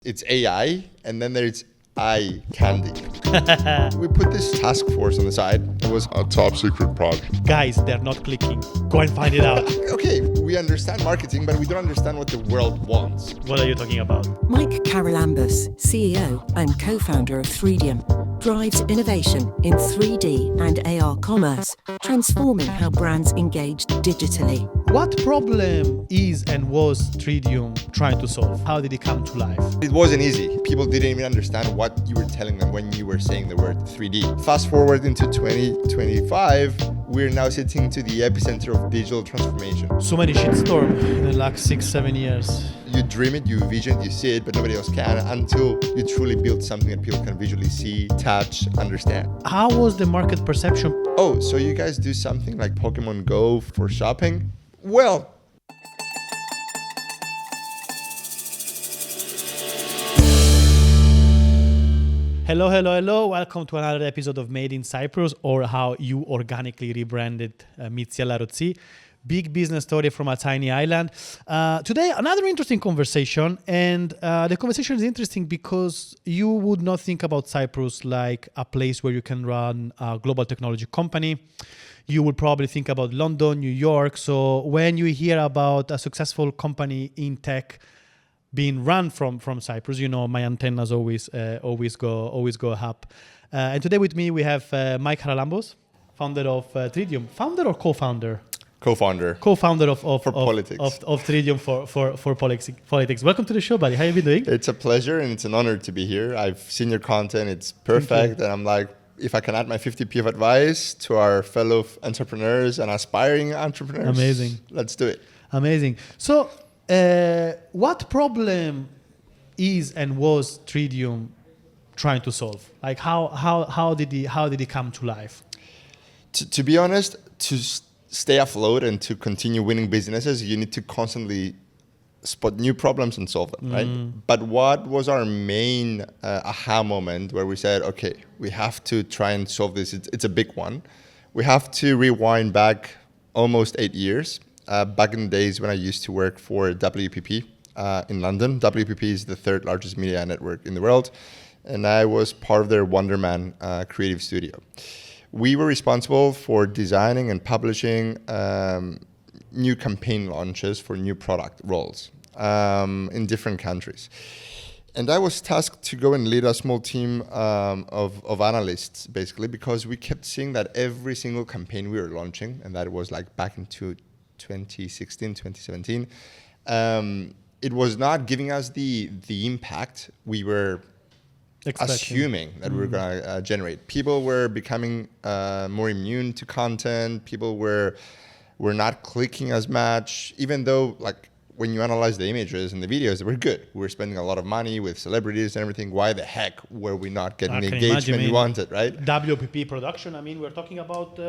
It's AI, and then there's eye candy. We put this task force on the side. It was a top secret project. Guys, they're not clicking. Go and find it out. Okay, we understand marketing, but we don't understand what the world wants. What are you talking about? Mike Charalambous, CEO and co-founder of Threedium, drives innovation in 3D and AR commerce, transforming how brands engage digitally. What problem is and was Threedium trying to solve? How did it come to life? It wasn't easy. People didn't even understand what you were telling them when you were saying the word 3D. Fast forward into 2025, we're now sitting to the epicenter of digital transformation. So many shitstorm in the last 6-7 years. You dream it, you vision it, you see it, but nobody else can until you truly build something that people can visually see, touch, understand. How was the market perception? Oh, so you guys do something like Pokemon Go for shopping? Well, Hello. Welcome to another episode of Made in Cyprus, or how you organically rebranded Mitsia Larozzi. Big business story from a tiny island. Today, another interesting conversation. And the conversation is interesting because you would not think about Cyprus like a place where you can run a global technology company. You would probably think about London, New York. So when you hear about a successful company in tech being run from Cyprus, you know, my antennas always go up. And today with me we have Mike Charalambous, founder of Threedium. Founder or co-founder? co-founder of politics. of Threedium for politics. Welcome to the show, buddy. How you been doing? It's a pleasure and it's an honor to be here. I've seen your content. It's perfect. And I'm like, if I can add my 50p of advice to our fellow entrepreneurs and aspiring entrepreneurs. Amazing. Let's do it. Amazing. So what problem is and was Threedium trying to solve? Like how did it come to life? To be honest, to stay afloat and to continue winning businesses, you need to constantly spot new problems and solve them, right? But what was our main aha moment where we said, okay, we have to try and solve this. It's a big one. We have to rewind back almost 8 years. Back in the days when I used to work for WPP in London. WPP is the third largest media network in the world. And I was part of their Wonderman creative studio. We were responsible for designing and publishing new campaign launches for new product roles in different countries. And I was tasked to go and lead a small team of analysts, basically, because we kept seeing that every single campaign we were launching, and that was like back into 2016, 2017, it was not giving us the impact we were assuming that we were going to generate. People were becoming more immune to content. People were not clicking as much, even though like when you analyze the images and the videos, they were good. We were spending a lot of money with celebrities and everything. Why the heck were we not getting the engagement we wanted, right? WPP production, I mean, we're talking about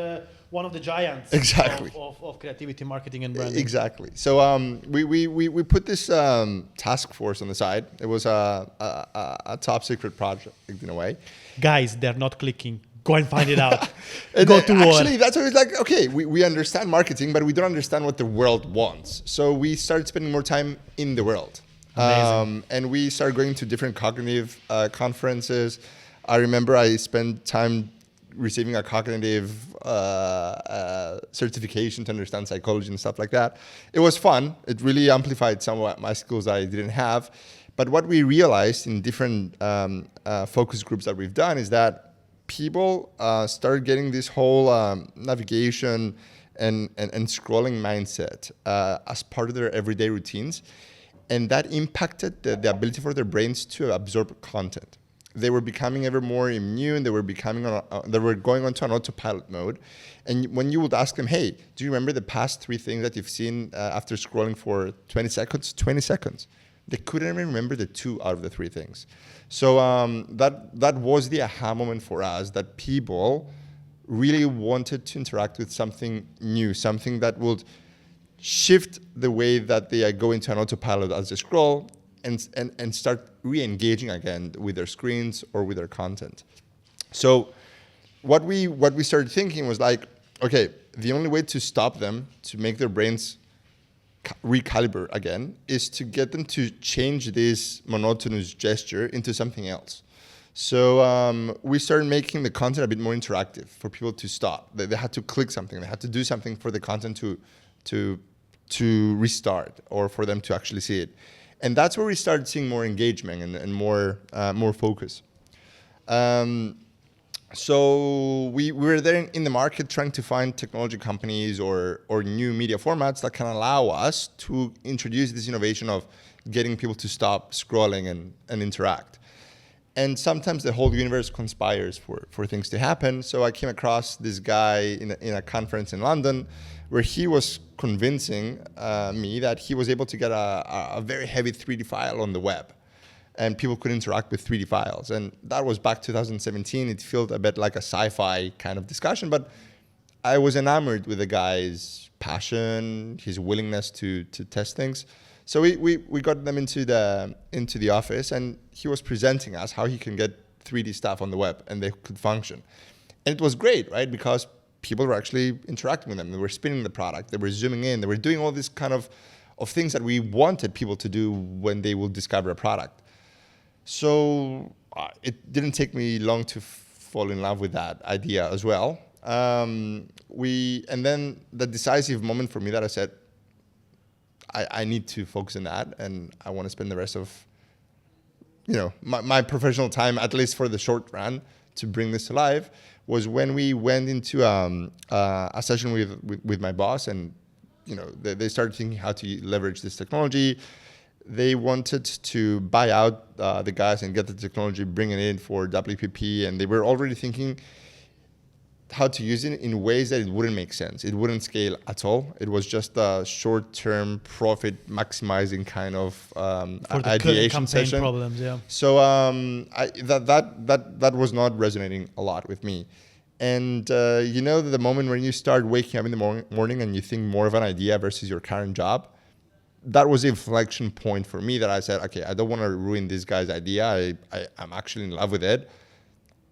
one of the giants of creativity, marketing, and branding. Exactly. So we put this task force on the side. It was a top secret project in a way. Guys, they're not clicking. Go and find it out. Go to war. Actually, that's what it's like. Okay, we understand marketing, but we don't understand what the world wants. So we started spending more time in the world. And we started going to different cognitive conferences. I remember I spent time receiving a cognitive certification to understand psychology and stuff like that. It was fun. It really amplified some of my skills that I didn't have. But what we realized in different focus groups that we've done is that people started getting this whole navigation and scrolling mindset as part of their everyday routines. And that impacted the ability for their brains to absorb content. They were becoming ever more immune. They were going onto an autopilot mode. And when you would ask them, hey, do you remember the past 3 things that you've seen after scrolling for 20 seconds? 20 seconds. They couldn't even remember the 2 out of the 3 things. So that was the aha moment for us, that people really wanted to interact with something new, something that would shift the way that they go into an autopilot as they scroll and start re-engaging again with their screens or with their content. So what we started thinking was like, okay, the only way to stop them, to make their brains recalibrate again is to get them to change this monotonous gesture into something else. So we started making the content a bit more interactive for people to stop. They had to click something. They had to do something for the content to restart or for them to actually see it. And that's where we started seeing more engagement and more focus. So we were there in the market trying to find technology companies or new media formats that can allow us to introduce this innovation of getting people to stop scrolling and interact. And sometimes the whole universe conspires for things to happen. So I came across this guy in a conference in London where he was convincing me that he was able to get a very heavy 3D file on the web. And people could interact with 3D files. And that was back 2017. It felt a bit like a sci-fi kind of discussion, but I was enamored with the guy's passion, his willingness to test things. So we got them into the office, and he was presenting us how he can get 3D stuff on the web and they could function. And it was great, right? Because people were actually interacting with them. They were spinning the product. They were zooming in. They were doing all this kind of things that we wanted people to do when they will discover a product. So it didn't take me long to fall in love with that idea as well. And then the decisive moment for me that I said, I need to focus on that, and I want to spend the rest of, my professional time, at least for the short run, to bring this to life, was when we went into a session with my boss, and they started thinking how to leverage this technology. They wanted to buy out the guys and get the technology, bring it in for WPP, and they were already thinking how to use it in ways that it wouldn't make sense. It wouldn't scale at all. It was just a short-term profit maximizing kind of ideation session. Problems, yeah. So that was not resonating a lot with me. And the moment when you start waking up in the morning and you think more of an idea versus your current job, that was the inflection point for me that I said, okay, I don't want to ruin this guy's idea. I'm actually in love with it.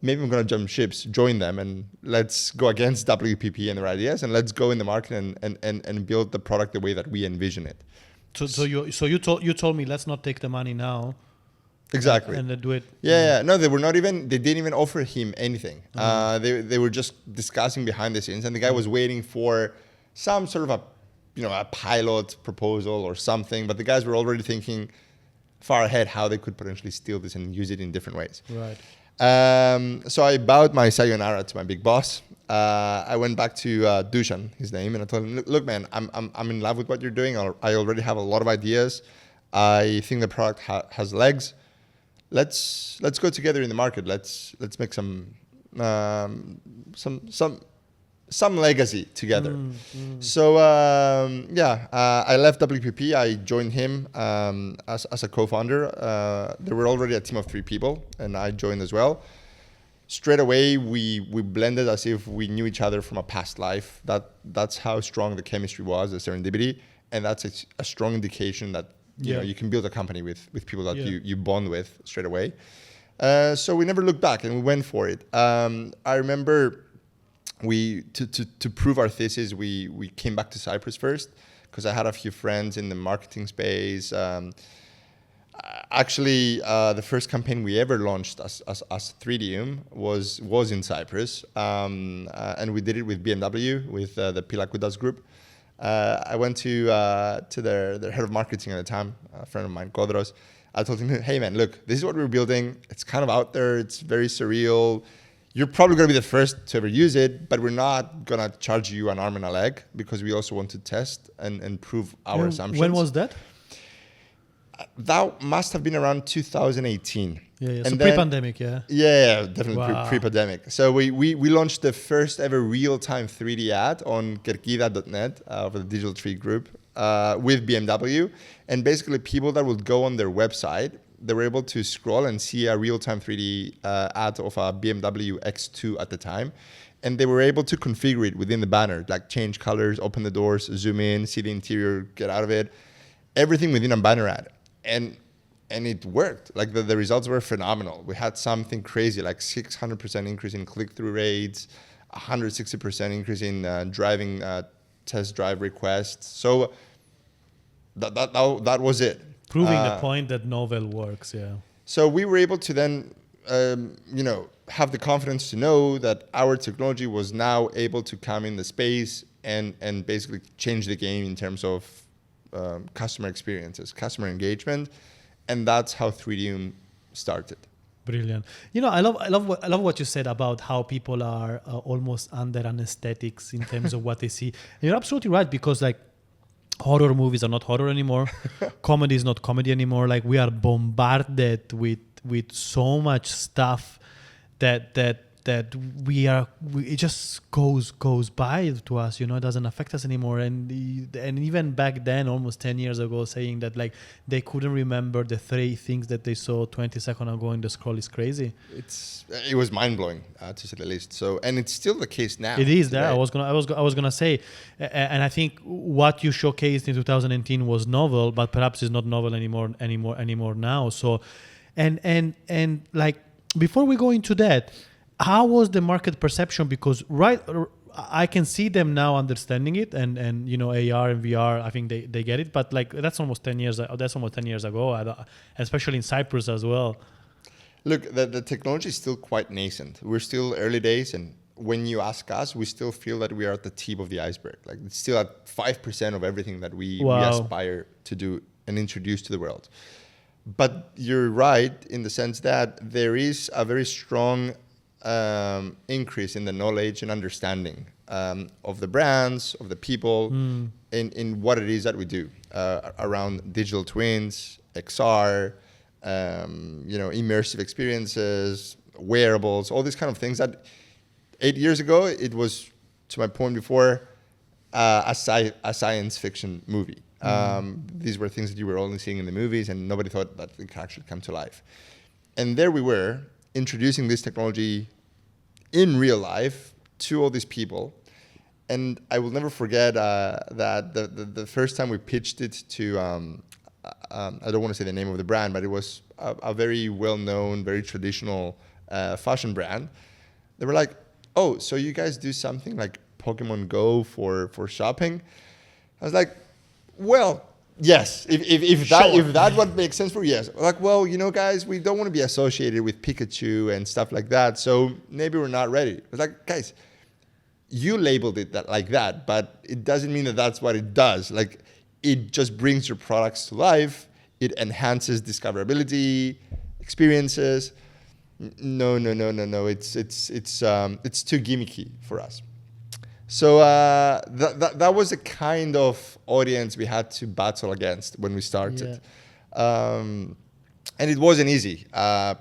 Maybe I'm going to jump ships, join them, and let's go against WPP and their ideas, and let's go in the market and build the product the way that we envision it. So you told me, let's not take the money now. Exactly. And do it. Yeah. No, they didn't even offer him anything. They were just discussing behind the scenes, and the guy was waiting for some sort of a pilot proposal or something, but the guys were already thinking far ahead how they could potentially steal this and use it in different ways. Right. So I bowed my sayonara to my big boss. I went back to Dusan, his name, and I told him, look, man, I'm in love with what you're doing. I already have a lot of ideas. I think the product has legs. Let's go together in the market. Let's make some legacy together. So I left WPP. I joined him as a co-founder. There were already a team of 3 people, and I joined as well. Straight away, we blended as if we knew each other from a past life. That's how strong the chemistry was, the serendipity, and that's a strong indication that you can build a company with people that you bond with straight away. So we never looked back, and we went for it. I remember. To prove our thesis, we came back to Cyprus first because I had a few friends in the marketing space. Actually, the first campaign we ever launched as Threedium was in Cyprus, and we did it with BMW, with the Pilakudas group. I went to their head of marketing at the time, a friend of mine, Kodros. I told him, hey man, look, this is what we're building. It's kind of out there. It's very surreal. You're probably going to be the first to ever use it, but we're not going to charge you an arm and a leg because we also want to test and prove our assumptions. When was that? That must have been around 2018. Yeah. So pre-pandemic, yeah. Yeah, definitely pre-pandemic. So we launched the first ever real-time 3D ad on Kerkida.net for the Digital Tree Group with BMW. And basically people that would go on their website, they were able to scroll and see a real-time 3D ad of a BMW X2 at the time. And they were able to configure it within the banner, like change colors, open the doors, zoom in, see the interior, get out of it. Everything within a banner ad. And it worked. Like the results were phenomenal. We had something crazy, like 600% increase in click-through rates, 160% increase in driving test drive requests. So that was it. Proving the point that novel works, yeah. So we were able to then, have the confidence to know that our technology was now able to come in the space and basically change the game in terms of customer experiences, customer engagement, and that's how Threedium started. Brilliant. I love what you said about how people are almost under anesthetics in terms of what they see. And you're absolutely right, because like horror movies are not horror anymore. Comedy is not comedy anymore. Like we are bombarded with so much stuff that it just goes by to us, it doesn't affect us anymore. And even back then, almost 10 years ago, saying that like they couldn't remember the 3 things that they saw 20 seconds ago in the scroll is crazy. It was mind blowing, to say the least. So, and it's still the case now. It is there. I was gonna say, and I think what you showcased in 2018 was novel, but perhaps it's not novel anymore now. So, and like before we go into that, how was the market perception? Because I can see them now understanding it, and AR and VR, I think they get it. But like that's almost 10 years. That's almost 10 years ago, especially in Cyprus as well. Look, the technology is still quite nascent. We're still early days, and when you ask us, we still feel that we are at the tip of the iceberg. Like it's still at 5% of everything that we aspire to do and introduce to the world. But you're right in the sense that there is a very strong increase in the knowledge and understanding of the brands, of the people, in what it is that we do around digital twins, XR, immersive experiences, wearables, all these kind of things that 8 years ago, it was, to my point before, a science fiction movie. These were things that you were only seeing in the movies, and nobody thought that it could actually come to life. And there we were, introducing this technology in real life to all these people. And I will never forget that the first time we pitched it to, I don't want to say the name of the brand, but it was a very well-known, very traditional fashion brand. They were like, oh, so you guys do something like Pokemon Go for shopping? I was like, well, yes, if that what makes sense for you, yes. Like, well, guys, we don't want to be associated with Pikachu and stuff like that, so maybe we're not ready. I was like, guys, you labeled it like that, but it doesn't mean that that's what it does. Like, it just brings your products to life. It enhances discoverability, experiences. No. It's too gimmicky for us. So that was the kind of audience we had to battle against when we started. Yeah. And it wasn't easy.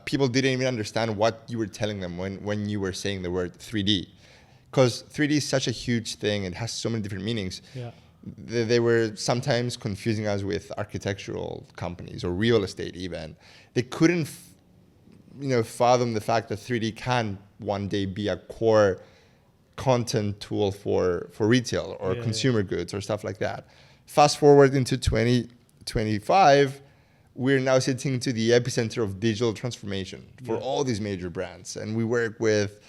People didn't even understand what you were telling them when you were saying the word 3D. Because 3D is such a huge thing. It has so many different meanings. Yeah. They were sometimes confusing us with architectural companies or real estate even. They couldn't fathom the fact that 3D can one day be a core content tool for retail or consumer goods or stuff like that. Fast forward into 2025, we're now sitting to the epicenter of digital transformation for all these major brands. And we work with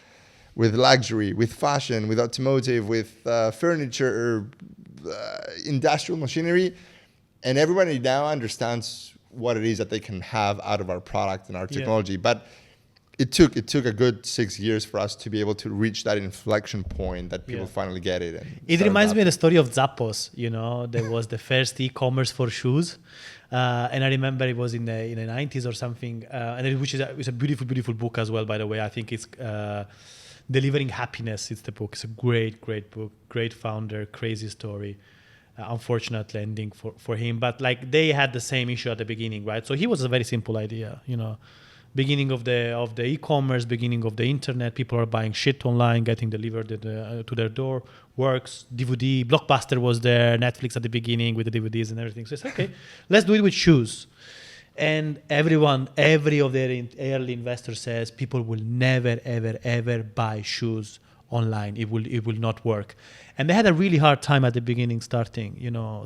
luxury, with fashion, with automotive, with furniture, industrial machinery. And everybody now understands what it is that they can have out of our product and our technology. But it took a good 6 years for us to be able to reach that inflection point that people finally get it. It reminds me of the story of Zappos. There was the first e-commerce for shoes, and I remember it was in the 90s or something, which is a beautiful, beautiful book as well. By the way, I think it's Delivering Happiness. It's the book. It's a great, great book. Great founder, crazy story. Unfortunate ending for him, but like they had the same issue at the beginning, right? So he was a very simple idea, beginning of the e-commerce, beginning of the internet. People are buying shit online, getting delivered to their door. Works. DVD, Blockbuster was there. Netflix at the beginning with the DVDs and everything. So it's okay. Let's do it with shoes. And every of their early investors says people will never, ever, ever buy shoes online. It will not work. And they had a really hard time at the beginning starting,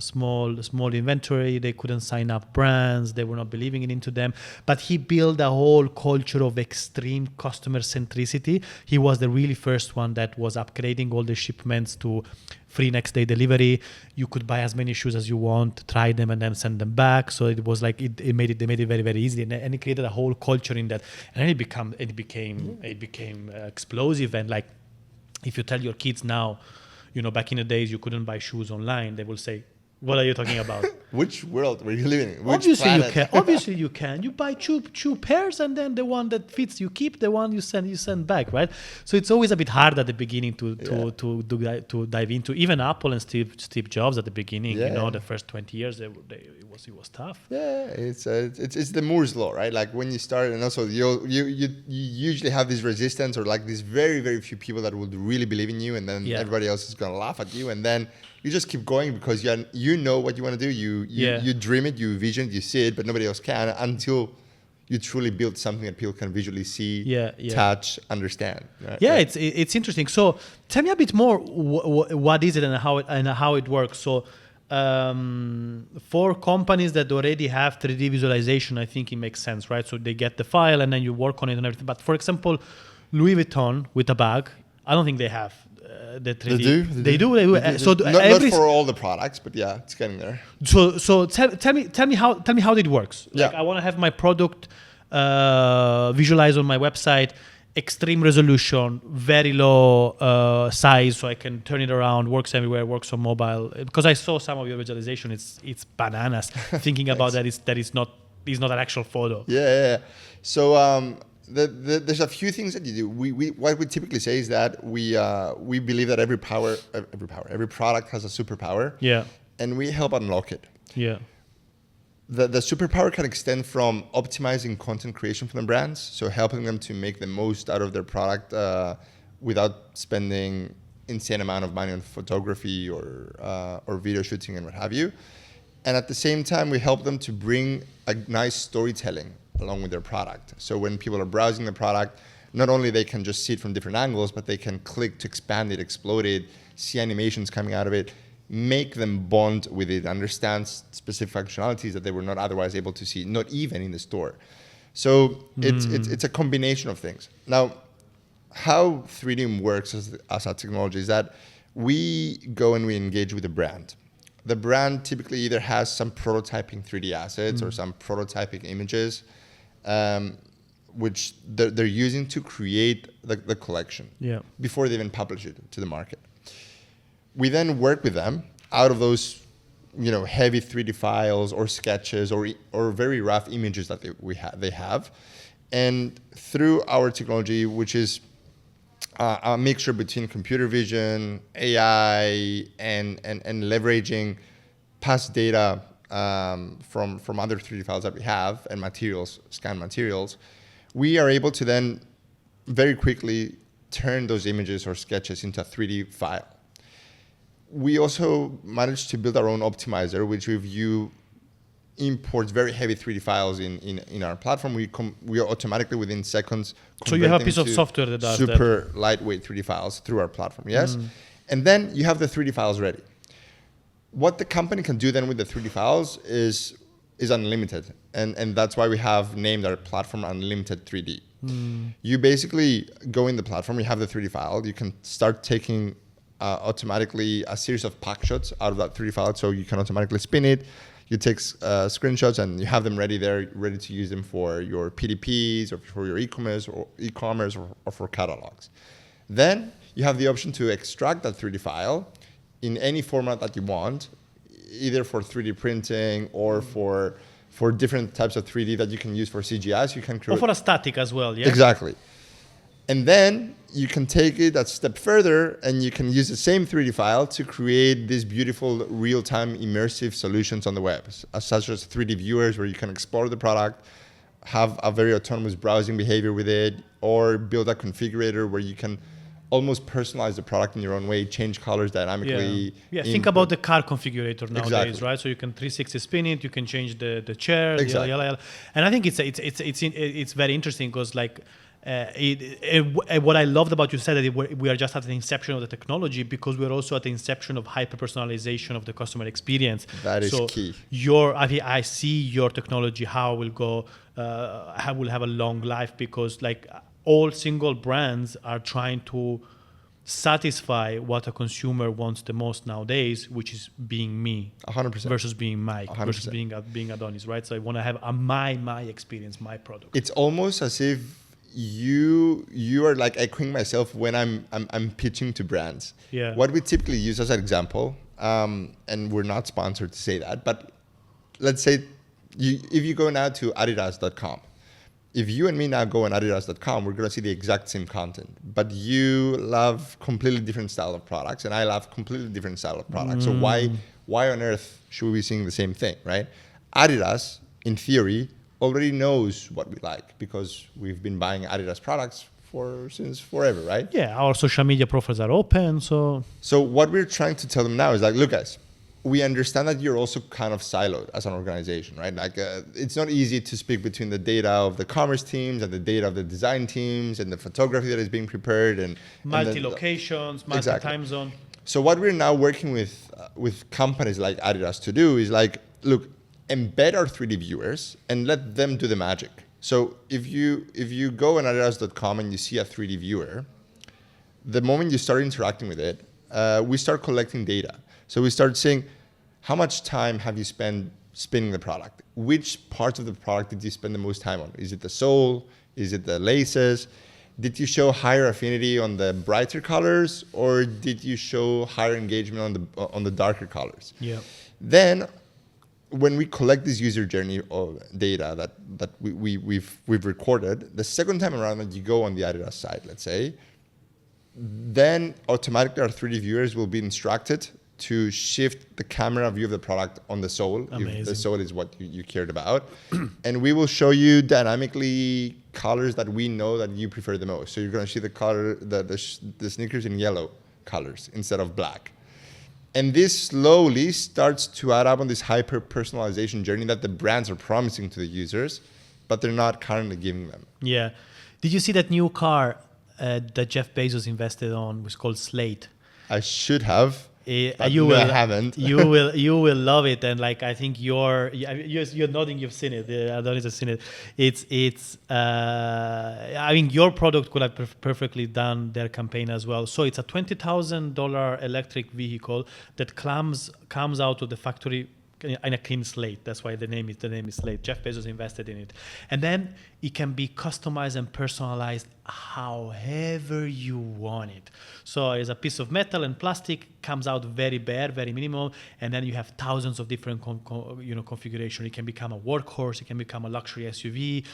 small inventory. They couldn't sign up brands. They were not believing into them. But he built a whole culture of extreme customer centricity. He was the really first one that was upgrading all the shipments to free next day delivery. You could buy as many shoes as you want, try them, and then send them back. So it was like they made it very, very easy, and it created a whole culture in that. And then it became explosive. And like, if you tell your kids now, back in the days you couldn't buy shoes online, they will say, "What are you talking about?" Which world were you living in? Which Obviously planet? you can. Obviously you can. You buy two pairs, and then the one that fits you keep. The one you send back, right? So it's always a bit hard at the beginning to dive into. Even Apple and Steve Jobs at the beginning, the first 20 years, it was tough. Yeah, it's the Moore's law, right? Like when you start, and also you usually have this resistance, or like these very, very few people that will really believe in you, and then everybody else is gonna laugh at you, and then you just keep going because you know what you want to do. You dream it, you vision it, you see it, but nobody else can until you truly build something that people can visually see, touch, understand. Right? Yeah, it's interesting. So tell me a bit more. What is it and how it works? So for companies that already have 3D visualization, I think it makes sense, right? So they get the file and then you work on it and everything. But for example, Louis Vuitton with a bag, I don't think they have. The 3D. They do. So not for all the products, but yeah, it's getting there. So tell me how it works. Like I want to have my product visualized on my website, extreme resolution, very low size, so I can turn it around. Works everywhere. Works on mobile. Because I saw some of your visualization, it's bananas. Thinking about that is not an actual photo. Yeah. So. There's a few things that you do. What we typically say is that we believe that every product has a superpower. Yeah. And we help unlock it. Yeah. The superpower can extend from optimizing content creation for the brands, so helping them to make the most out of their product without spending insane amount of money on photography or video shooting and what have you. And at the same time, we help them to bring a nice storytelling along with their product. So when people are browsing the product, not only they can just see it from different angles, but they can click to expand it, explode it, see animations coming out of it, make them bond with it, understand specific functionalities that they were not otherwise able to see, not even in the store. So it's a combination of things. Now, how Threedium works as a technology is that we go and we engage with the brand. The brand typically either has some prototyping 3D assets or some prototyping images, which they're using to create the collection before they even publish it to the market. We then work with them out of those, heavy 3D files or sketches or very rough images that they have, and through our technology, which is a mixture between computer vision, AI, and leveraging past data from other 3D files that we have and scanned materials, we are able to then very quickly turn those images or sketches into a 3D file. We also managed to build our own optimizer, which imports very heavy 3D files in our platform. We are automatically within seconds. So you have a piece of software that does super lightweight 3D files through our platform, yes? And then you have the 3D files ready. What the company can do then with the 3D files is unlimited. And that's why we have named our platform Unlimited 3D. You basically go in the platform, you have the 3D file, you can start taking automatically a series of pack shots out of that 3D file, so you can automatically spin it. You take screenshots and you have them ready to use them for your PDPs or for your e-commerce or for catalogs. Then you have the option to extract that 3D file in any format that you want, either for 3D printing or for different types of 3D that you can use for CGI. So you can create or for a static as well, yeah? Exactly. And then you can take it a step further and you can use the same 3D file to create these beautiful real-time immersive solutions on the web, such as 3D viewers where you can explore the product, have a very autonomous browsing behavior with it, or build a configurator where you can almost personalize the product in your own way, change colors dynamically. Yeah, think about the car configurator nowadays, exactly. right? So you can 360 spin it, you can change the chair, exactly. and I think it's very interesting because like What I loved about you said that we are just at the inception of the technology, because we're also at the inception of hyper-personalization of the customer experience. That is key. I see your technology, how it will go, how will have a long life, because like all single brands are trying to satisfy what a consumer wants the most nowadays, which is being me 100% versus being Mike 100%. versus being Adonis, right? So I want to have a my experience, my product. It's almost as if you are like echoing myself when I'm pitching to brands. Yeah. What we typically use as an example, and we're not sponsored to say that, but let's say if you go now to adidas.com, if you and me now go on adidas.com, we're going to see the exact same content, but you love completely different style of products and I love completely different style of products. So why on earth should we be seeing the same thing, right? Adidas, in theory, already knows what we like because we've been buying Adidas products since forever, right? Yeah, our social media profiles are open, so what we're trying to tell them now is like, look guys, we understand that you're also kind of siloed as an organization, right? Like it's not easy to speak between the data of the commerce teams and the data of the design teams and the photography that is being prepared and multi-locations, multi-time zone. So what we're now working with companies like Adidas to do is like, look, embed our 3D viewers and let them do the magic. So if you go on adidas.com and you see a 3D viewer, the moment you start interacting with it, we start collecting data. So we start saying, how much time have you spent spinning the product? Which parts of the product did you spend the most time on? Is it the sole? Is it the laces? Did you show higher affinity on the brighter colors, or did you show higher engagement on the darker colors? Yeah. Then, when we collect this user journey of data that we've recorded, the second time around that you go on the Adidas site, let's say, then automatically our 3D viewers will be instructed to shift the camera view of the product on the sole. Amazing. If the sole is what you cared about. And we will show you dynamically colors that we know that you prefer the most. So you're going to see the color, the sneakers in yellow colors instead of black. And this slowly starts to add up on this hyper-personalization journey that the brands are promising to the users, but they're not currently giving them. Yeah. Did you see that new car that Jeff Bezos invested on was called Slate? I should have. I haven't. you will love it, and like I think you're nodding. You've seen it. Adonis has seen it. It's. I mean, your product could have perfectly done their campaign as well. So it's a $20,000 electric vehicle that comes out of the factory in a clean slate. That's why the name is Slate. Jeff Bezos invested in it, and then it can be customized and personalized however you want it. So it's a piece of metal and plastic, comes out very bare, very minimal, and then you have thousands of different configuration. It can become a workhorse, it can become a luxury SUV,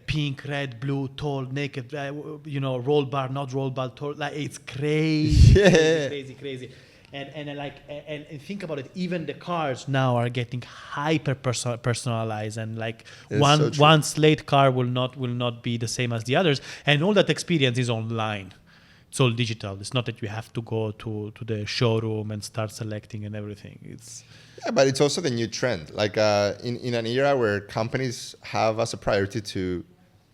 pink, red, blue, tall, naked, roll bar, not roll bar, tall. Like it's crazy, crazy. And think about it. Even the cars now are getting hyper personalized, and like one Slate car will not be the same as the others. And all that experience is online. It's all digital. It's not that you have to go to the showroom and start selecting and everything. But it's also the new trend. Like in an era where companies have as a priority to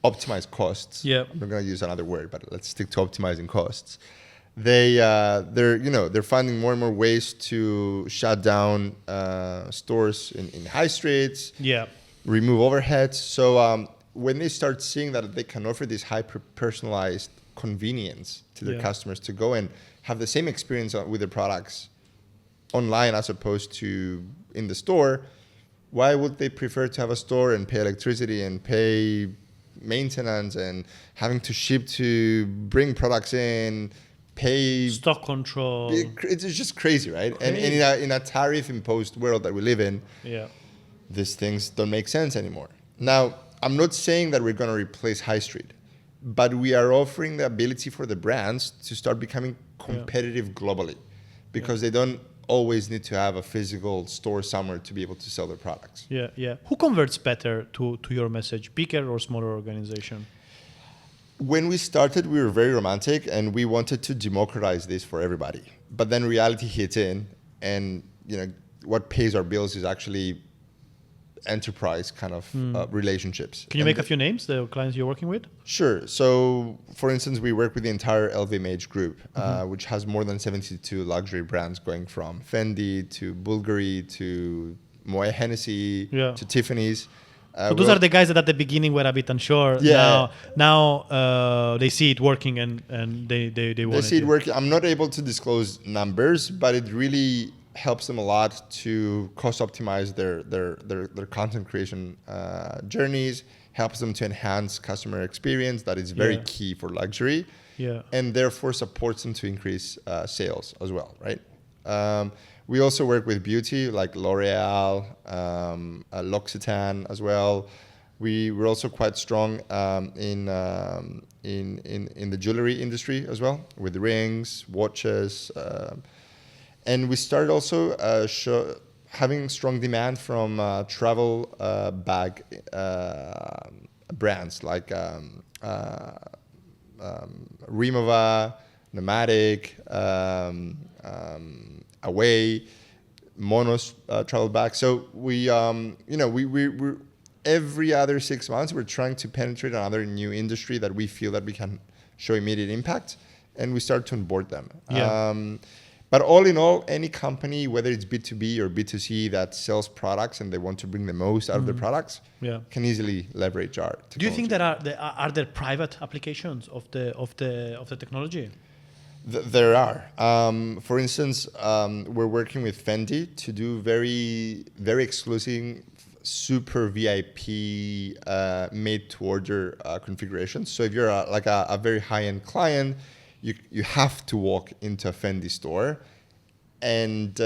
optimize costs. Yeah. I'm not going to use another word, but let's stick to optimizing costs. They're finding more and more ways to shut down stores in high streets. Yeah. Remove overheads. So when they start seeing that they can offer this hyper-personalized convenience to their customers to go and have the same experience with their products online as opposed to in the store, why would they prefer to have a store and pay electricity and pay maintenance and having to ship to bring products in, pay stock control? It's just crazy, right? And in a tariff-imposed world that we live in, these things don't make sense anymore. Now, I'm not saying that we're going to replace high street, but we are offering the ability for the brands to start becoming competitive globally, because they don't always need to have a physical store somewhere to be able to sell their products. Yeah. Who converts better to your message, bigger or smaller organization? When we started, we were very romantic and we wanted to democratize this for everybody. But then reality hits in, and what pays our bills is actually enterprise kind of relationships. Can you make a few names, the clients you're working with? Sure. So, for instance, we work with the entire LVMH group, which has more than 72 luxury brands, going from Fendi to Bulgari to Moet Hennessy to Tiffany's. So those are the guys that at the beginning were a bit unsure. Yeah. Now they see it working and they want They see it working. I'm not able to disclose numbers, but it really helps them a lot to cost optimize their content creation journeys, helps them to enhance customer experience. That is very key for luxury. Yeah. And therefore supports them to increase sales as well, right? We also work with beauty like L'Oreal, L'Occitane as well. We're also quite strong in the jewelry industry as well, with rings, watches, and we started also having strong demand from travel bag brands like Rimowa, Nomadic, Away, Monos travel bags. So we every other 6 months we're trying to penetrate another new industry that we feel that we can show immediate impact, and we start to onboard them. But all in all, any company, whether it's B2B or B2C that sells products and they want to bring the most out of their products, can easily leverage our technology. Do you think are there private applications of the technology? There are. For instance, we're working with Fendi to do very, very exclusive, super VIP made-to-order configurations. So if you're a very high-end client, you have to walk into a Fendi store and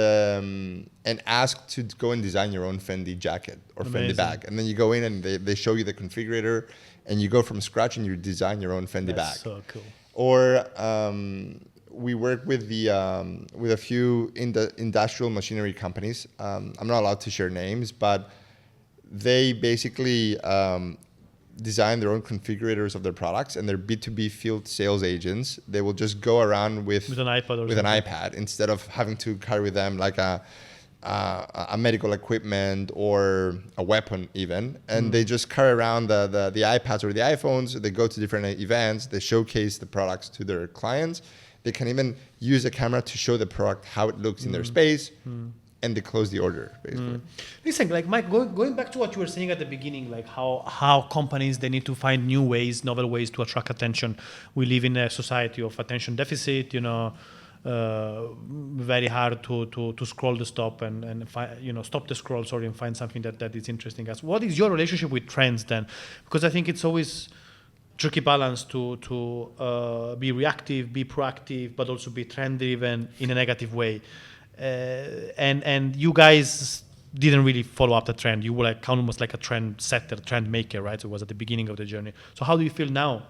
ask to go and design your own Fendi jacket or Fendi bag. And then you go in and they show you the configurator, and you go from scratch and you design your own Fendi bag. That's so cool. Or we work with a few industrial machinery companies. I'm not allowed to share names, but they basically design their own configurators of their products, and their B2B field sales agents, they will just go around with an iPad an iPad instead of having to carry with them like a medical equipment or a weapon even. And they just carry around the iPads or the iPhones. They go to different events. They showcase the products to their clients. They can even use a camera to show the product how it looks in their space. And they close the order, basically. Listen, like Mike, going back to what you were saying at the beginning, like how companies, they need to find new ways, novel ways to attract attention. We live in a society of attention deficit, very hard to scroll the stop and stop the scroll, and find something that is interesting us. What is your relationship with trends then? Because I think it's always tricky balance to be reactive, be proactive, but also be trend driven in a negative way. And you guys didn't really follow up the trend. You were like almost like a trend setter, trend maker, right? So it was at the beginning of the journey. So how do you feel now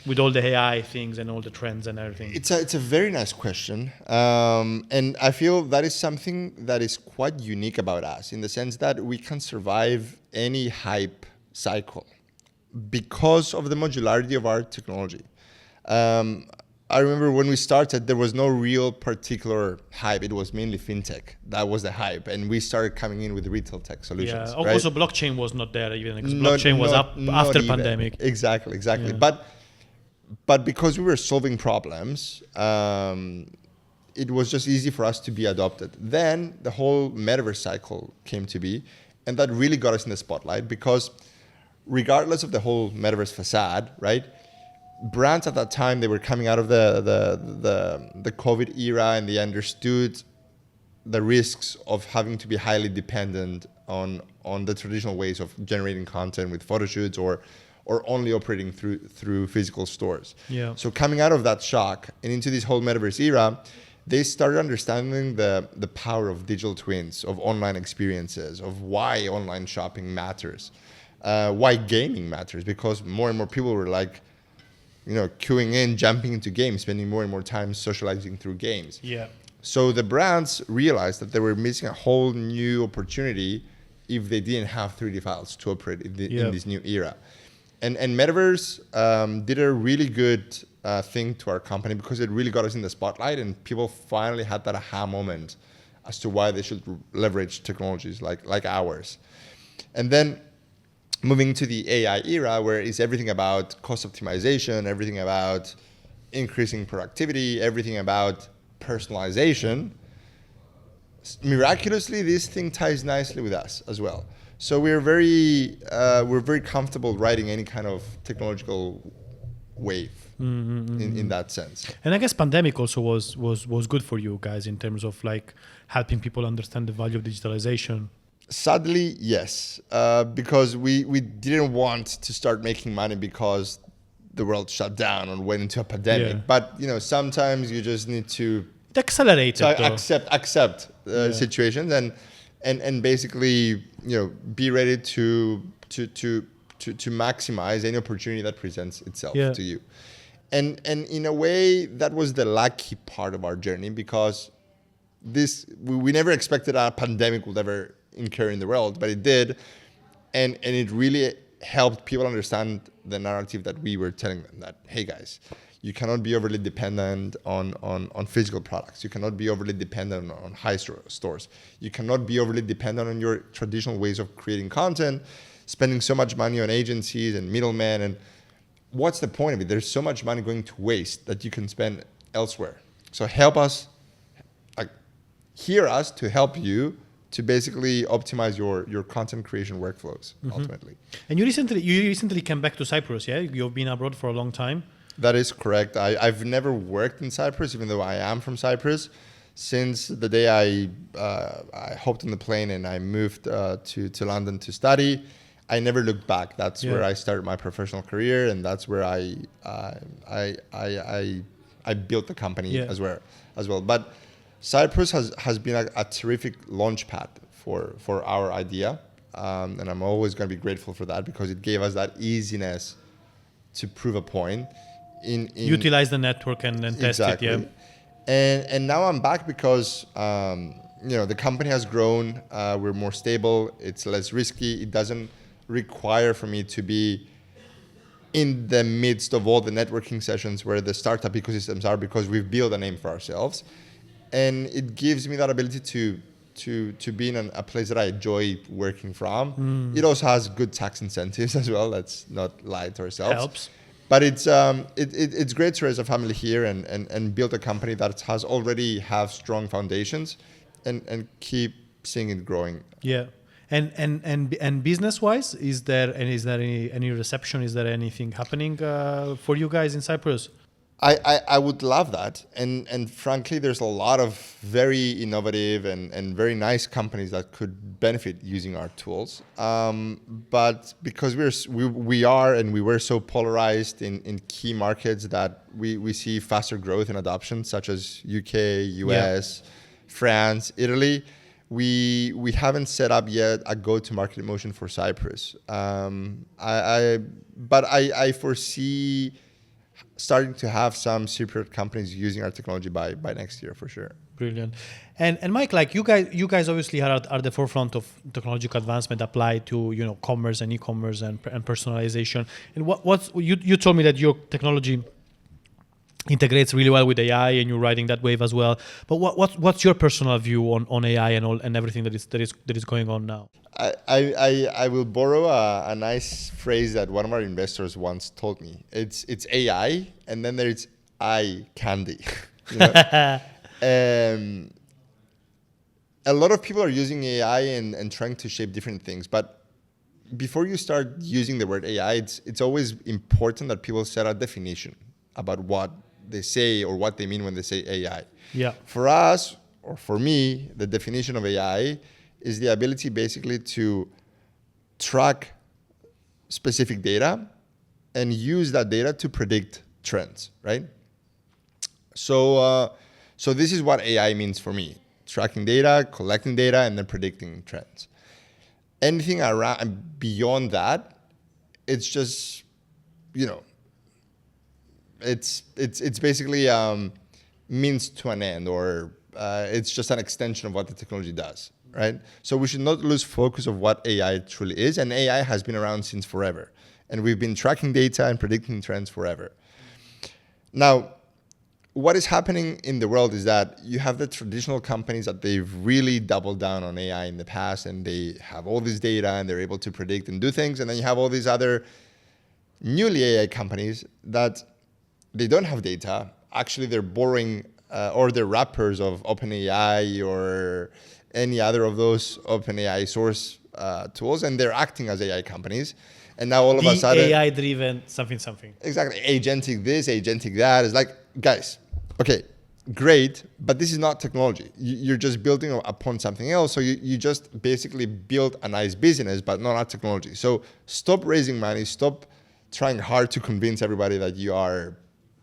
with all the AI things and all the trends and everything? It's a very nice question. And I feel that is something that is quite unique about us in the sense that we can survive any hype cycle because of the modularity of our technology. I remember when we started, there was no real particular hype. It was mainly fintech. That was the hype. And we started coming in with retail tech solutions. Yeah. Also, blockchain was not there even. Because blockchain was up after even. Pandemic. Exactly. Yeah. But because we were solving problems, it was just easy for us to be adopted. Then the whole metaverse cycle came to be. And that really got us in the spotlight because regardless of the whole metaverse facade, right? Brands at that time, they were coming out of the COVID era, and they understood the risks of having to be highly dependent on the traditional ways of generating content with photo shoots or only operating through physical stores. Yeah. So coming out of that shock and into this whole metaverse era, they started understanding the power of digital twins, of online experiences, of why online shopping matters, why gaming matters, because more and more people were like, queuing in, jumping into games, spending more and more time socializing through games. Yeah. So the brands realized that they were missing a whole new opportunity if they didn't have 3D files to operate in this new era. And Metaverse did a really good thing to our company because it really got us in the spotlight, and people finally had that aha moment as to why they should leverage technologies like ours. And then moving to the AI era, where it's everything about cost optimization, everything about increasing productivity, everything about personalization. Miraculously, this thing ties nicely with us as well. So we're very comfortable riding any kind of technological wave in that sense. And I guess pandemic also was good for you guys in terms of like helping people understand the value of digitalization. Sadly, yes, because we didn't want to start making money because the world shut down and went into a pandemic. Yeah. But sometimes you just need to It accelerated. accept situations and basically be ready to maximize any opportunity that presents itself to you. And in a way, that was the lucky part of our journey, because we never expected a pandemic would ever incur in the world, but it did, and it really helped people understand the narrative that we were telling them, that, hey guys, you cannot be overly dependent on physical products. You cannot be overly dependent on high stores. You cannot be overly dependent on your traditional ways of creating content, spending so much money on agencies and middlemen. And what's the point of it? There's so much money going to waste that you can spend elsewhere. So help us, hear us to help you to basically optimize your content creation workflows, ultimately. And you recently came back to Cyprus, yeah? You've been abroad for a long time. That is correct. I've never worked in Cyprus, even though I am from Cyprus. Since the day I hopped on the plane and I moved to London to study, I never looked back. That's where I started my professional career, and that's where I built the company as well. But Cyprus has been a terrific launch pad for our idea, and I'm always going to be grateful for that, because it gave us that easiness to prove a point. Utilize the network and then test it. Yeah. And now I'm back because the company has grown. We're more stable. It's less risky. It doesn't require for me to be in the midst of all the networking sessions where the startup ecosystems are, because we've built a name for ourselves, and it gives me that ability to be in a place that I enjoy working from. It also has good tax incentives as well. Let's not lie to ourselves. Helps. But it's great to raise a family here and build a company that has already have strong foundations and keep seeing it growing. Yeah. And business wise, is there any reception? Is there anything happening for you guys in Cyprus? I would love that, and frankly, there's a lot of very innovative and very nice companies that could benefit using our tools. But because we were so polarized in key markets that we see faster growth and adoption, such as UK, US, France, Italy. We haven't set up yet a go-to-market motion for Cyprus. But I foresee starting to have some Cypriot companies using our technology by next year for sure. Brilliant. And Mike, like you guys obviously are at the forefront of technological advancement applied to commerce and e-commerce and personalization. And what's you told me that your technology integrates really well with AI, and you're riding that wave as well. But what's your personal view on AI and everything that is going on now? I will borrow a nice phrase that one of our investors once told me. It's AI, and then there's eye candy. A lot of people are using AI and trying to shape different things, but before you start using the word AI, it's always important that people set a definition about what they say or what they mean when they say AI. Yeah. For us, or for me, the definition of AI is the ability basically to track specific data and use that data to predict trends, right? So this is what AI means for me: tracking data, collecting data, and then predicting trends. Anything around beyond that, it's just, it's basically means to an end, or it's just an extension of what the technology does, right? So we should not lose focus of what AI truly is, and AI has been around since forever, and we've been tracking data and predicting trends forever. Now, what is happening in the world is that you have the traditional companies that they've really doubled down on AI in the past, and they have all this data and they're able to predict and do things. And then you have all these other newly AI companies that they don't have data. Actually, they're borrowing or they're wrappers of OpenAI or any other of those OpenAI source tools, and they're acting as AI companies. And now all of a sudden, AI-driven something. Exactly, agentic this, agentic that. It's like, guys, okay, great, but this is not technology. You're just building upon something else. So you just basically build a nice business, but not a technology. So stop raising money. Stop trying hard to convince everybody that you are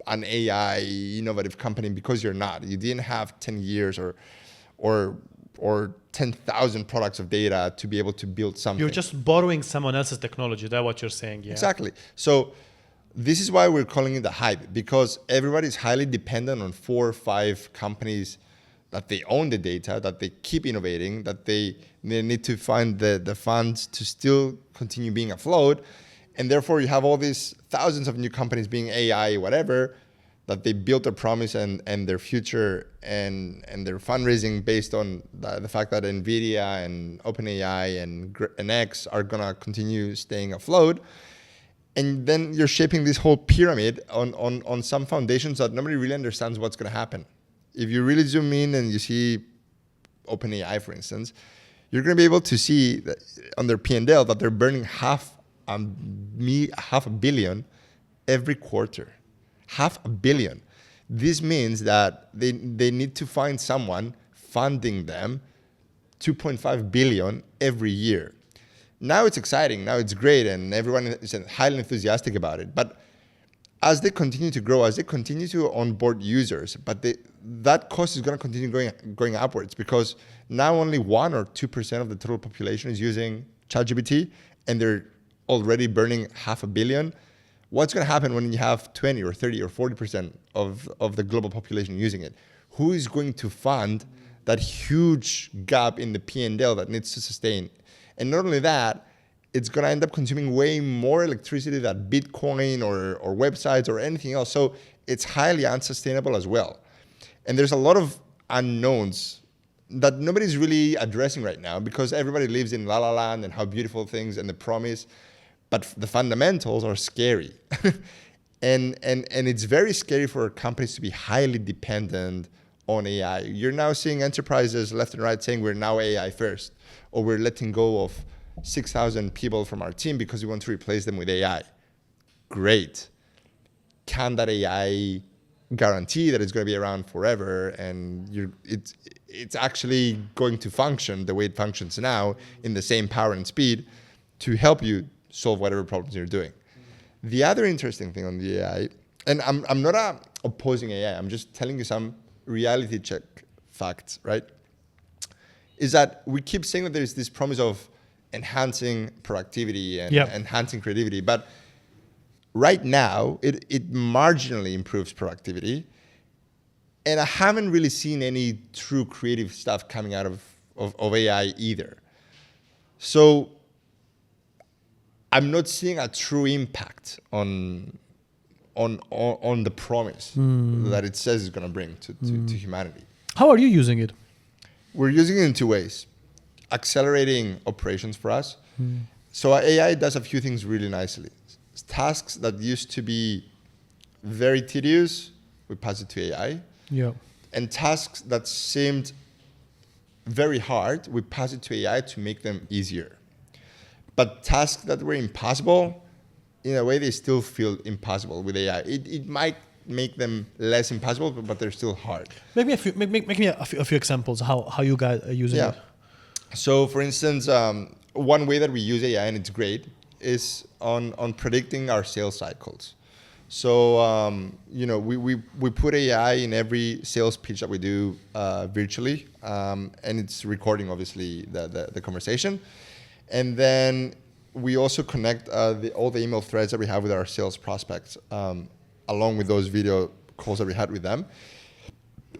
an AI innovative company, because you're not. You didn't have 10 years or 10,000 products of data to be able to build something. You're just borrowing someone else's technology. That's what you're saying. Yeah. Exactly. So this is why we're calling it the hype, because everybody's highly dependent on 4 or 5 companies that they own the data, that they keep innovating, that they need to find the funds to still continue being afloat. And therefore you have all these thousands of new companies being AI, whatever, that they built their promise and their future and their fundraising based on the fact that NVIDIA and OpenAI and X are gonna continue staying afloat. And then you're shaping this whole pyramid on some foundations that nobody really understands what's gonna happen. If you really zoom in and you see OpenAI, for instance, you're gonna be able to see that on their P&L that they're burning half a billion every quarter. $500 million. This means that they need to find someone funding them $2.5 billion every year. Now it's exciting, now it's great, and everyone is highly enthusiastic about it. But as they continue to grow, as they continue to onboard users, but that cost is going to continue going upwards, because now only 1 or 2% of the total population is using ChatGPT, and they're already burning $500 million. What's going to happen when you have 20 or 30 or 40% of the global population using it? Who is going to fund that huge gap in the P&L that needs to sustain? And not only that, it's going to end up consuming way more electricity than Bitcoin or websites or anything else. So it's highly unsustainable as well. And there's a lot of unknowns that nobody's really addressing right now, because everybody lives in La La Land and how beautiful things and the promise. But the fundamentals are scary. and it's very scary for companies to be highly dependent on AI. You're now seeing enterprises left and right saying we're now AI first, or we're letting go of 6,000 people from our team because we want to replace them with AI. Great. Can that AI guarantee that it's going to be around forever and it's actually going to function the way it functions now in the same power and speed to help you solve whatever problems you're doing? The other interesting thing on the AI, and I'm not opposing AI, I'm just telling you some reality check facts, right? Is that we keep saying that there's this promise of enhancing productivity and enhancing creativity, but right now it marginally improves productivity, and I haven't really seen any true creative stuff coming out of AI either. So I'm not seeing a true impact on the promise that it says it's going to bring to humanity. How are you using it? We're using it in 2 ways. Accelerating operations for us. So AI does a few things really nicely. Tasks that used to be very tedious, we pass it to AI. Yeah. And tasks that seemed very hard, we pass it to AI to make them easier. But tasks that were impossible, in a way, they still feel impossible with AI. It might make them less impossible, but they're still hard. Make me a few examples how you guys are using it. So, for instance, one way that we use AI, and it's great, is on predicting our sales cycles. So, we put AI in every sales pitch that we do virtually, and it's recording, obviously, the conversation. And then we also connect all the email threads that we have with our sales prospects, along with those video calls that we had with them.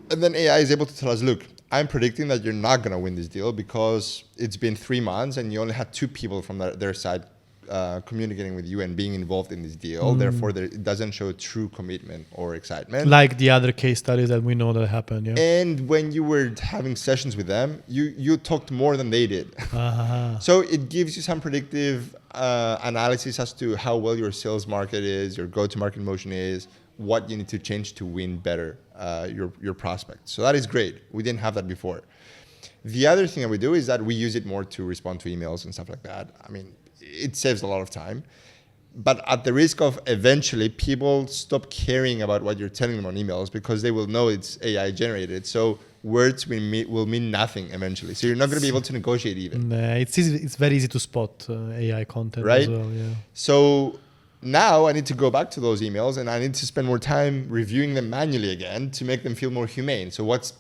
And then AI is able to tell us, look, I'm predicting that you're not going to win this deal because it's been 3 months and you only had 2 people from their side communicating with you and being involved in this deal. Therefore, it doesn't show true commitment or excitement. Like the other case studies that we know that happened. Yeah. And when you were having sessions with them, you talked more than they did. So it gives you some predictive analysis as to how well your sales market is, your go-to-market motion is, what you need to change to win better your prospects. So that is great. We didn't have that before. The other thing that we do is that we use it more to respond to emails and stuff like that. I mean, it saves a lot of time. But at the risk of eventually people stop caring about what you're telling them on emails because they will know it's AI generated. So words will mean nothing eventually. So you're not going to be able to negotiate even. It's very easy to spot AI content right? as well. Yeah. So now I need to go back to those emails and I need to spend more time reviewing them manually again to make them feel more humane. So what's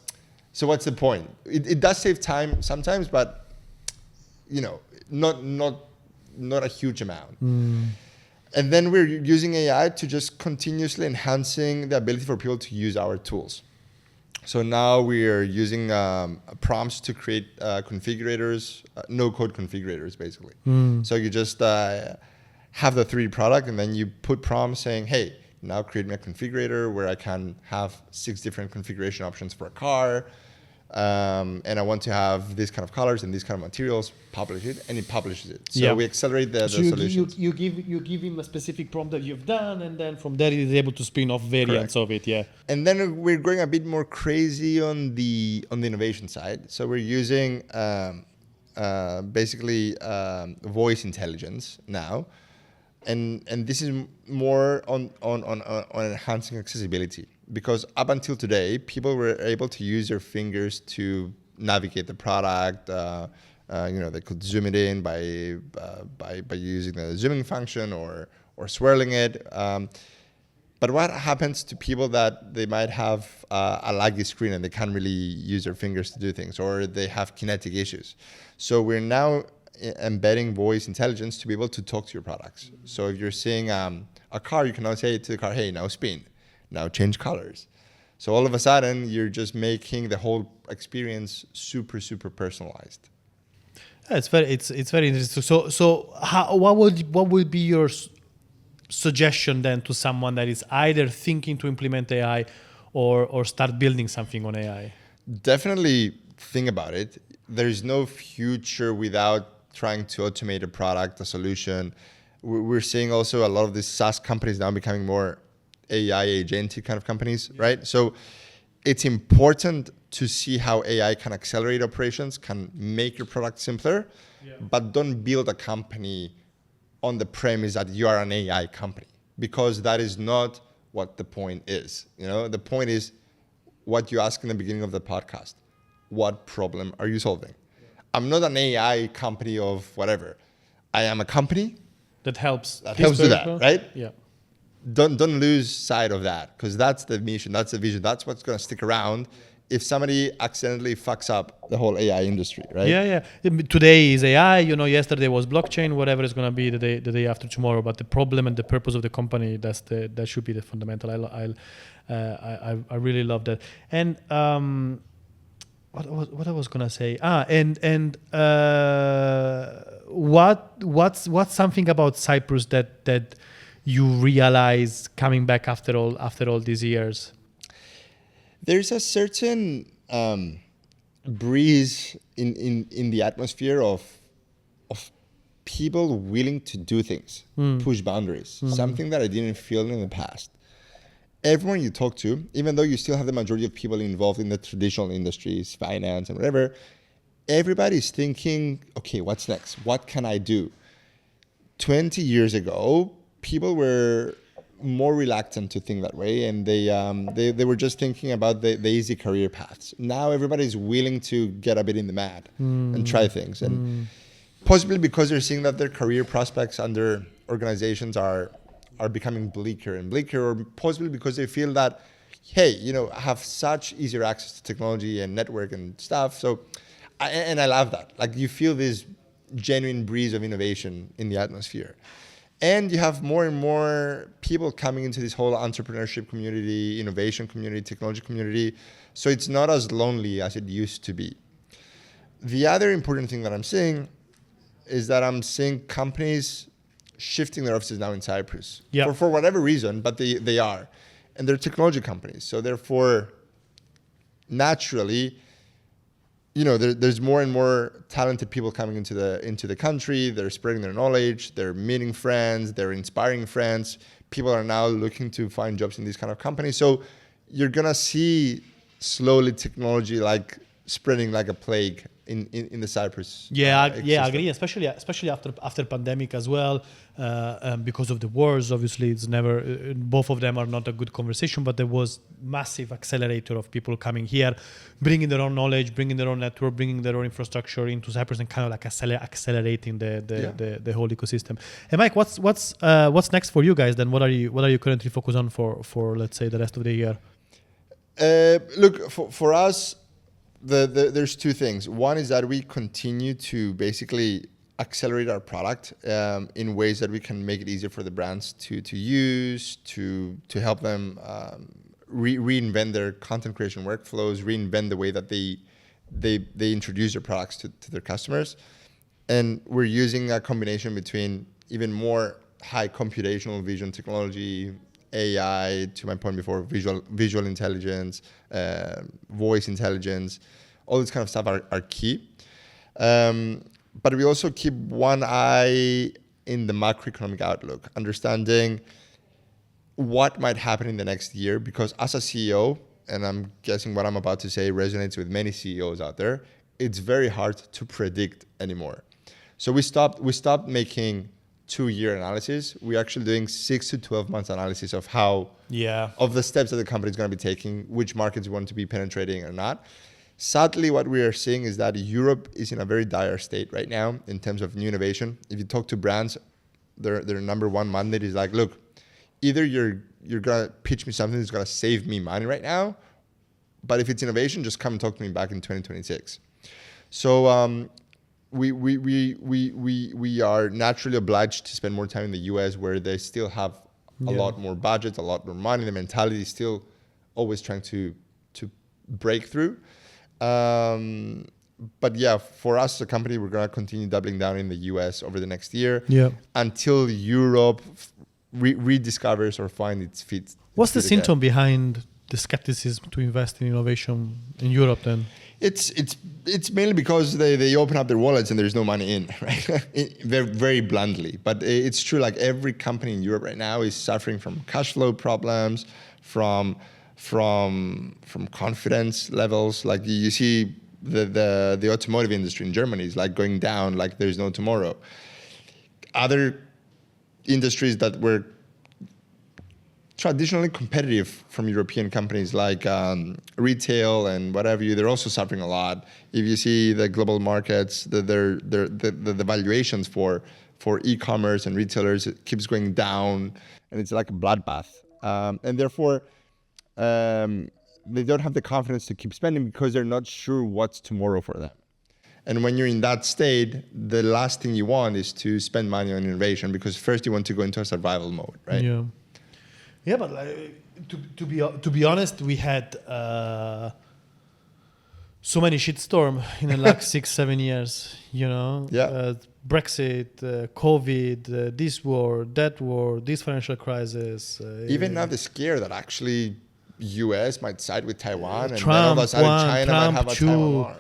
the point? It does save time sometimes, but not a huge amount. And then we're using AI to just continuously enhancing the ability for people to use our tools. So now we are using prompts to create configurators, no-code configurators, basically. So you just have the 3D product, and then you put prompts saying, hey, now create me a configurator where I can have 6 different configuration options for a car. And I want to have these kind of colors and these kind of materials, publish it, and it publishes it. So we accelerate the solutions. You give him a specific prompt that you've done, and then from there he's able to spin off variants of it. Yeah. And then we're going a bit more crazy on the innovation side. So we're using basically voice intelligence now, and this is more on enhancing accessibility. Because up until today, people were able to use their fingers to navigate the product. They could zoom it in by using the zooming function or swirling it. But what happens to people that they might have a laggy screen and they can't really use their fingers to do things, or they have kinetic issues? So we're now embedding voice intelligence to be able to talk to your products. So if you're seeing a car, you can now say to the car, hey, now spin. Now change colors. So all of a sudden, you're just making the whole experience super, super personalized. Yeah, it's very interesting. So what would be your suggestion then to someone that is either thinking to implement AI or start building something on AI? Definitely think about it. There's no future without trying to automate a product, a solution. We're seeing also a lot of these SaaS companies now becoming more AI agentic kind of companies, right? So it's important to see how AI can accelerate operations, can make your product simpler, but don't build a company on the premise that you are an AI company, because that is not what the point is. The point is what you asked in the beginning of the podcast. What problem are you solving? I'm not an AI company of whatever. I am a company that helps do that, right? Yeah. Don't lose sight of that, because that's the mission, that's the vision, that's what's going to stick around if somebody accidentally fucks up the whole AI industry, right? Yeah. Today is AI. Yesterday was blockchain. Whatever is going to be the day after tomorrow. But the problem and the purpose of the company, that should be the fundamental. I really love that. And what I was going to say? What's something about Cyprus that you realize coming back after all these years? There's a certain breeze in the atmosphere of people willing to do things, push boundaries, something that I didn't feel in the past. Everyone you talk to, even though you still have the majority of people involved in the traditional industries, finance and whatever, everybody's thinking, okay, what's next? What can I do? 20 years ago, people were more reluctant to think that way, and they were just thinking about the easy career paths. Now everybody's willing to get a bit in the mat and try things, and possibly because they're seeing that their career prospects under organizations are becoming bleaker and bleaker, or possibly because they feel that, hey, I have such easier access to technology and network and stuff. So, I love that. Like, you feel this genuine breeze of innovation in the atmosphere. And you have more and more people coming into this whole entrepreneurship community, innovation community, technology community. So it's not as lonely as it used to be. The other important thing that I'm seeing is that I'm seeing companies shifting their offices now in Cyprus Yeah. for whatever reason, but they are, and they're technology companies. So therefore, naturally, there's more and more talented people coming into the country. They're spreading their knowledge. They're meeting friends. They're inspiring friends. People are now looking to find jobs in these kind of companies. So you're gonna see slowly technology like spreading like a plague in the Cyprus. Yeah, I ecosystem. agree. Especially after pandemic as well, because of the wars. Obviously, it's never both of them are not a good conversation. But there was massive accelerator of people coming here, bringing their own knowledge, bringing their own network, bringing their own infrastructure into Cyprus, and kind of like accelerating the whole ecosystem. And Mike, what's next for you guys? Then what are you currently focused on for let's say the rest of the year? Look, for us, there's two things. One is that we continue to basically accelerate our product in ways that we can make it easier for the brands to use, to help them reinvent their content creation workflows, reinvent the way that they introduce their products to their customers. And we're using a combination between even more high computational vision technology, AI, to my point before, visual intelligence, voice intelligence, all this kind of stuff are key. But we also keep one eye in the macroeconomic outlook, understanding what might happen in the next year, because as a CEO, and I'm guessing what I'm about to say resonates with many CEOs out there, it's very hard to predict anymore. So we stopped making 2-year analysis. We're actually doing 6 to 12 months analysis of of the steps that the company is going to be taking, which markets we want to be penetrating or not. Sadly, what we are seeing is that Europe is in a very dire state right now in terms of new innovation. If you talk to brands, their number one mandate is like, look, either you're gonna pitch me something that's gonna save me money right now, but if it's innovation, just come and talk to me back in 2026. So we are naturally obliged to spend more time in the US, where they still have a lot more budget, a lot more money. The mentality is still always trying to break through. But yeah, for us as a company, we're gonna continue doubling down in the US over the next year until Europe rediscovers or find its feet. What's the symptom behind the skepticism to invest in innovation in Europe then? It's mainly because they open up their wallets and there's no money in, right? Very, very bluntly. But it's true, like every company in Europe right now is suffering from cash flow problems, from confidence levels. Like you see the automotive industry in Germany is like going down like there's no tomorrow. Other industries that were traditionally competitive from European companies like retail and whatever, they're also suffering a lot. If you see the global markets, the valuations for e-commerce and retailers, it keeps going down, and it's like a bloodbath. And therefore, they don't have the confidence to keep spending because they're not sure what's tomorrow for them. And when you're in that state, the last thing you want is to spend money on innovation, because first you want to go into a survival mode, right? Yeah. Yeah, but like, to be honest, we had so many shitstorm in the last 6-7 years. Brexit, COVID, this war, that war, this financial crisis. Even now, the scare that actually US might side with Taiwan, and Trump, then all of a sudden China Trump might have a two. Taiwan war.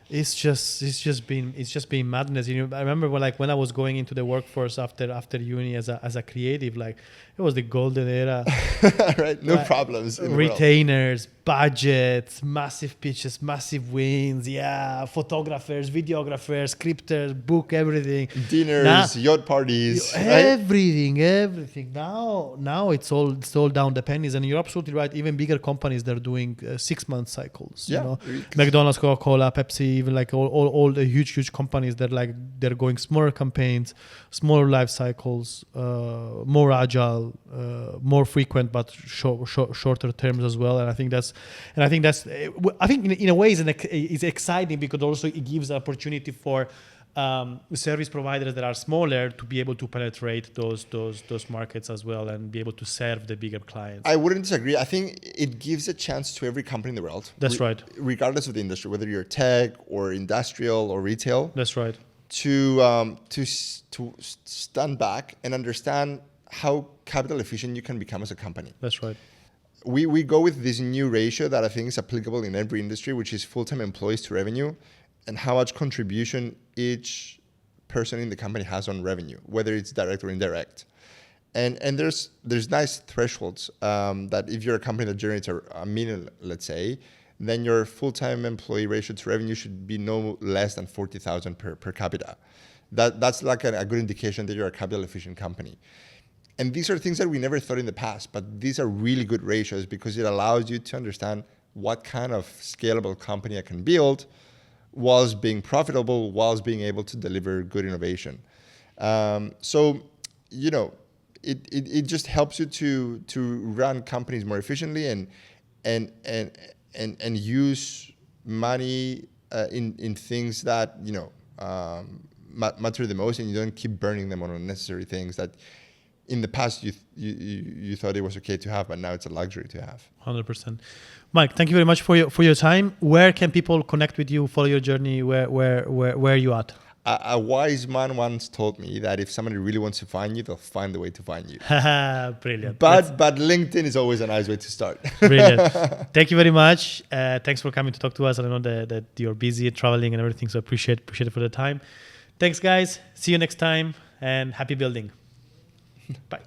It's just been madness. I remember when I was going into the workforce after uni as a creative, like it was the golden era. Right, no problems. Retainers, budgets, massive pitches, massive wins. Yeah, photographers, videographers, scripters, book everything. Dinners, yacht parties, everything. Now it's all down the pennies, and you're absolutely right. Even bigger companies, they're doing 6-month cycles. Yeah, McDonald's, Coca-Cola, Pepsi, even like all the huge companies, they're going smaller campaigns, smaller life cycles, more agile, more frequent, but shorter terms as well. And I think that's in a way it's exciting, because also it gives an opportunity for service providers that are smaller to be able to penetrate those markets as well, and be able to serve the bigger clients. I wouldn't disagree. I think it gives a chance to every company in the world. That's right. Regardless of the industry, whether you're tech or industrial or retail. That's right. to stand back and understand how capital efficient you can become as a company. That's right. We go with this new ratio that I think is applicable in every industry, which is full-time employees to revenue, and how much contribution each person in the company has on revenue, whether it's direct or indirect. And there's nice thresholds that if you're a company that generates a million, let's say, then your full-time employee ratio to revenue should be no less than 40,000 per capita. That's like a good indication that you're a capital efficient company. And these are things that we never thought in the past, but these are really good ratios because it allows you to understand what kind of scalable company I can build whilst being profitable, whilst being able to deliver good innovation. So, you know, it just helps you to run companies more efficiently and use money in things that, you know, matter the most, and you don't keep burning them on unnecessary things that in the past you thought it was okay to have, but now it's a luxury to have. 100%. Mike, thank you very much for your time. Where can people connect with you, follow your journey? Where are you at? A wise man once told me that if somebody really wants to find you, they'll find the way to find you. Brilliant. But LinkedIn is always a nice way to start. Brilliant. Thank you very much. Thanks for coming to talk to us. I know that you're busy traveling and everything, so appreciate it for the time. Thanks, guys. See you next time, and happy building. Bye.